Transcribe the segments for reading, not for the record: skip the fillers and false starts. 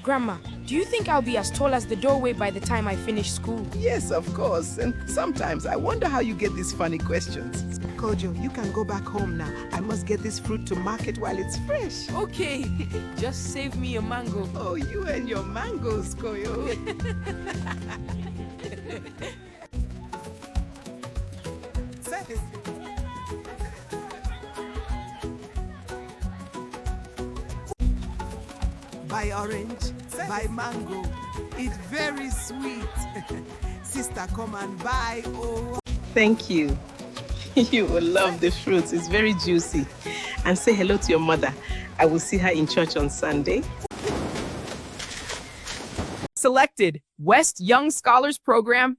Grandma, do you think I'll be as tall as the doorway by the time I finish school? Yes, of course. And sometimes I wonder how you get these funny questions. Kojo, you can go back home now. I must get this fruit to market while it's fresh. Okay, just save me a mango. Oh, you and your mangoes, Koyo. Service. Buy orange, buy mango. It's very sweet. Sister, come and buy. Oh. Thank you. You will love the fruits. It's very juicy. And say hello to your mother. I will see her in church on Sunday. Selected West Young Scholars Program.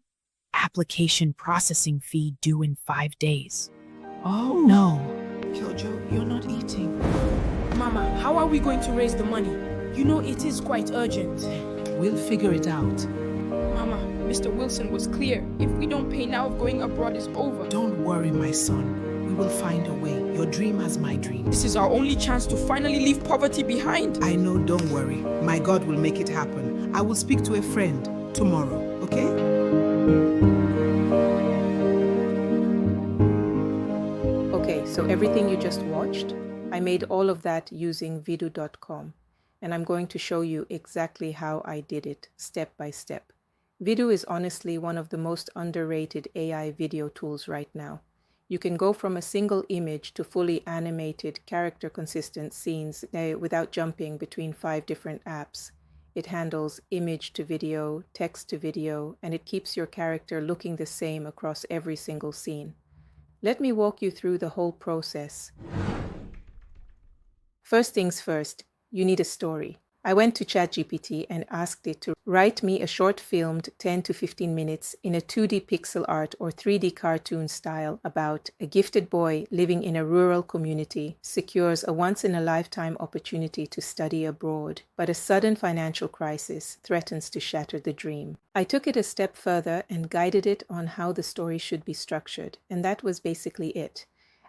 Application processing fee due in 5 days. Oh no. Kyojo, you're not eating. Mama, how are we going to raise the money? You know it is quite urgent. We'll figure it out. Mama, Mr. Wilson was clear. If we don't pay now, going abroad is over. Don't worry, my son. We will find a way. Your dream as my dream. This is our only chance to finally leave poverty behind. I know, don't worry. My God will make it happen. I will speak to a friend tomorrow, okay? Okay, so everything you just watched, I made all of that using VidU.com. And I'm going to show you exactly how I did it, step by step. VidU is honestly one of the most underrated AI video tools right now. You can go from a single image to fully animated, character-consistent scenes without jumping between 5 different apps. It handles image to video, text to video, and it keeps your character looking the same across every single scene. Let me walk you through the whole process. First things first. You need a story. I went to ChatGPT and asked it to write me a short filmed 10 to 15 minutes in a 2D pixel art or 3D cartoon style about a gifted boy living in a rural community secures a once-in-a-lifetime opportunity to study abroad, but a sudden financial crisis threatens to shatter the dream. I took it a step further and guided it on how the story should be structured, and that was basically it.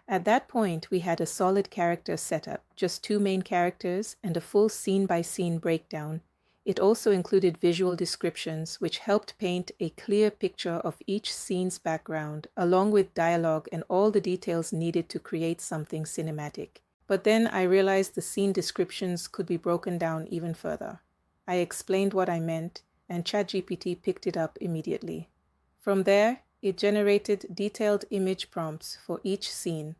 At that point, we had a solid character setup, just 2 main characters and a full scene-by-scene breakdown. It also included visual descriptions, which helped paint a clear picture of each scene's background, along with dialogue and all the details needed to create something cinematic. But then I realized the scene descriptions could be broken down even further. I explained what I meant, and ChatGPT picked it up immediately. From there, it generated detailed image prompts for each scene,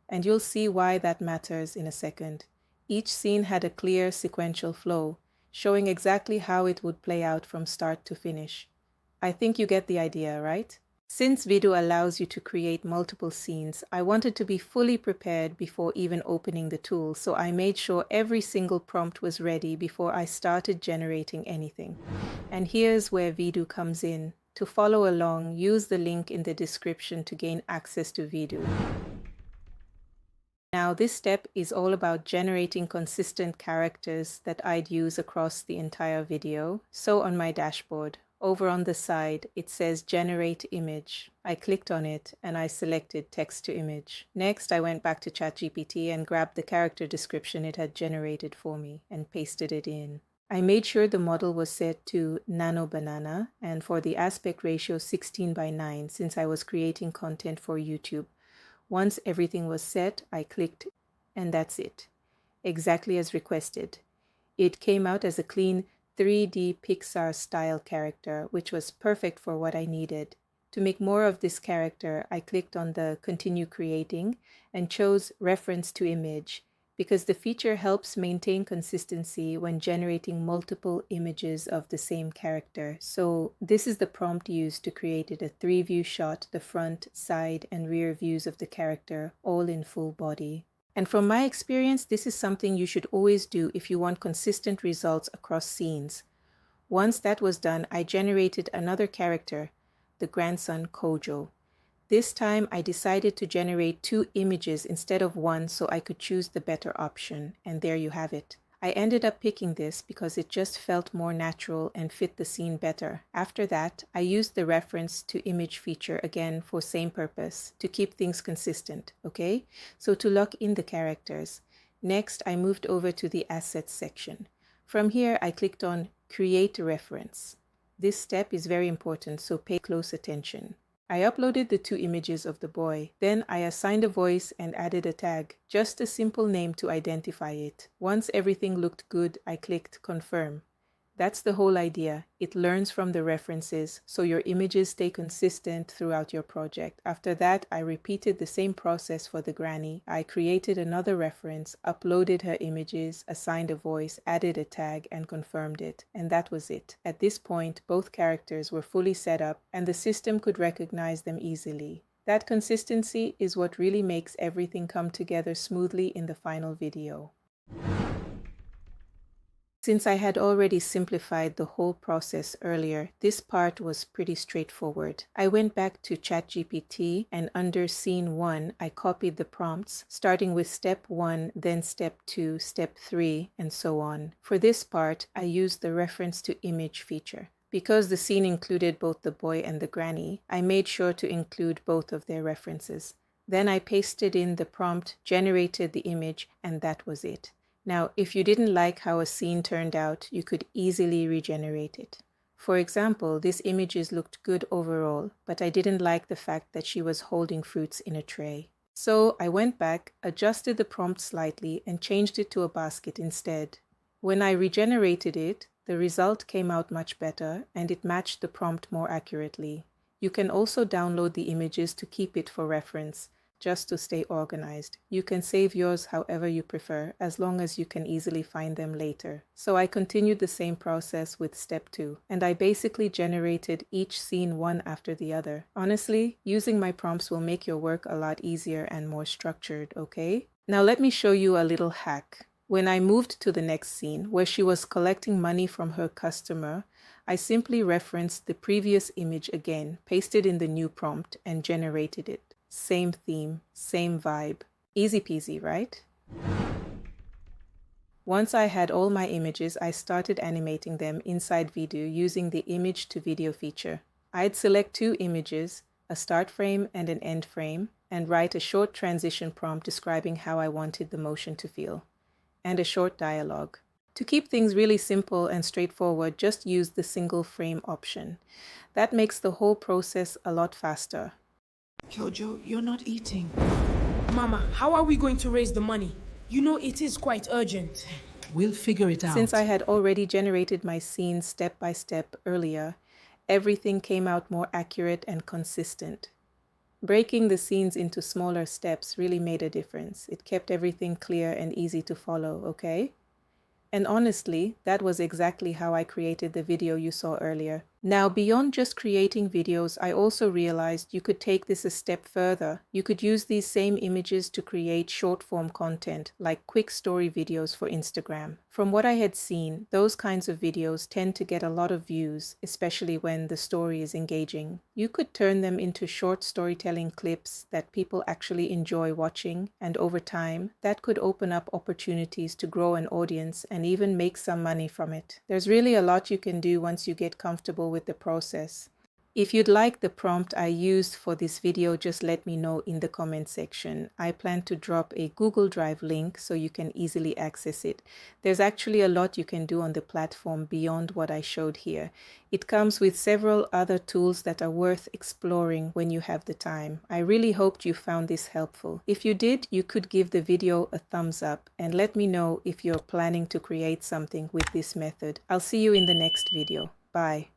and you'll see why that matters in a second. Each scene had a clear sequential flow, showing exactly how it would play out from start to finish. I think you get the idea, right? Since VidU allows you to create multiple scenes, I wanted to be fully prepared before even opening the tool, so I made sure every single prompt was ready before I started generating anything. And here's where VidU comes in. To follow along, use the link in the description to gain access to VidU. Now, this step is all about generating consistent characters that I'd use across the entire video. So on my dashboard, over on the side, it says Generate Image. I clicked on it and I selected Text to Image. Next, I went back to ChatGPT and grabbed the character description it had generated for me and pasted it in. I made sure the model was set to Nano Banana and for the aspect ratio 16:9 since I was creating content for YouTube. Once everything was set, I clicked and that's it. Exactly as requested. It came out as a clean 3D Pixar style character, which was perfect for what I needed. To make more of this character, I clicked on the Continue Creating and chose Reference to Image, because the feature helps maintain consistency when generating multiple images of the same character. So this is the prompt used to create a 3-view shot, the front, side, and rear views of the character, all in full body. And from my experience, this is something you should always do if you want consistent results across scenes. Once that was done, I generated another character, the grandson Kojo. This time I decided to generate 2 images instead of 1 so I could choose the better option, and there you have it. I ended up picking this because it just felt more natural and fit the scene better. After that, I used the reference to image feature again for same purpose, to keep things consistent, okay? So to lock in the characters. Next, I moved over to the assets section. From here, I clicked on Create a Reference. This step is very important, so pay close attention. I uploaded the 2 images of the boy. Then I assigned a voice and added a tag, just a simple name to identify it. Once everything looked good, I clicked Confirm. That's the whole idea. It learns from the references, so your images stay consistent throughout your project. After that, I repeated the same process for the granny. I created another reference, uploaded her images, assigned a voice, added a tag, and confirmed it. And that was it. At this point, both characters were fully set up, and the system could recognize them easily. That consistency is what really makes everything come together smoothly in the final video. Since I had already simplified the whole process earlier, this part was pretty straightforward. I went back to ChatGPT and under Scene 1, I copied the prompts, starting with Step 1, then Step 2, Step 3, and so on. For this part, I used the reference to image feature. Because the scene included both the boy and the granny, I made sure to include both of their references. Then I pasted in the prompt, generated the image, and that was it. Now, if you didn't like how a scene turned out, you could easily regenerate it. For example, these images looked good overall, but I didn't like the fact that she was holding fruits in a tray. So I went back, adjusted the prompt slightly, and changed it to a basket instead. When I regenerated it, the result came out much better, and it matched the prompt more accurately. You can also download the images to keep it for reference, just to stay organized. You can save yours however you prefer, as long as you can easily find them later. So I continued the same process with Step 2, and I basically generated each scene one after the other. Honestly, using my prompts will make your work a lot easier and more structured, okay? Now let me show you a little hack. When I moved to the next scene, where she was collecting money from her customer, I simply referenced the previous image again, pasted in the new prompt, and generated it. Same theme, same vibe. Easy peasy, right? Once I had all my images, I started animating them inside VidU using the image to video feature. I'd select 2 images, a start frame and an end frame, and write a short transition prompt describing how I wanted the motion to feel, and a short dialogue. To keep things really simple and straightforward, just use the single frame option. That makes the whole process a lot faster. Kyojo, you're not eating. Mama, how are we going to raise the money? You know it is quite urgent. We'll figure it out. Since I had already generated my scenes step by step earlier, everything came out more accurate and consistent. Breaking the scenes into smaller steps really made a difference. It kept everything clear and easy to follow, okay? And honestly, that was exactly how I created the video you saw earlier. Now, beyond just creating videos, I also realized you could take this a step further. You could use these same images to create short-form content, like quick story videos for Instagram. From what I had seen, those kinds of videos tend to get a lot of views, especially when the story is engaging. You could turn them into short storytelling clips that people actually enjoy watching, and over time, that could open up opportunities to grow an audience and even make some money from it. There's really a lot you can do once you get comfortable with the process. If you'd like the prompt I used for this video, just let me know in the comment section. I plan to drop a Google Drive link so you can easily access it. There's actually a lot you can do on the platform beyond what I showed here. It comes with several other tools that are worth exploring when you have the time. I really hoped you found this helpful. If you did, you could give the video a thumbs up and let me know if you're planning to create something with this method. I'll see you in the next video. Bye.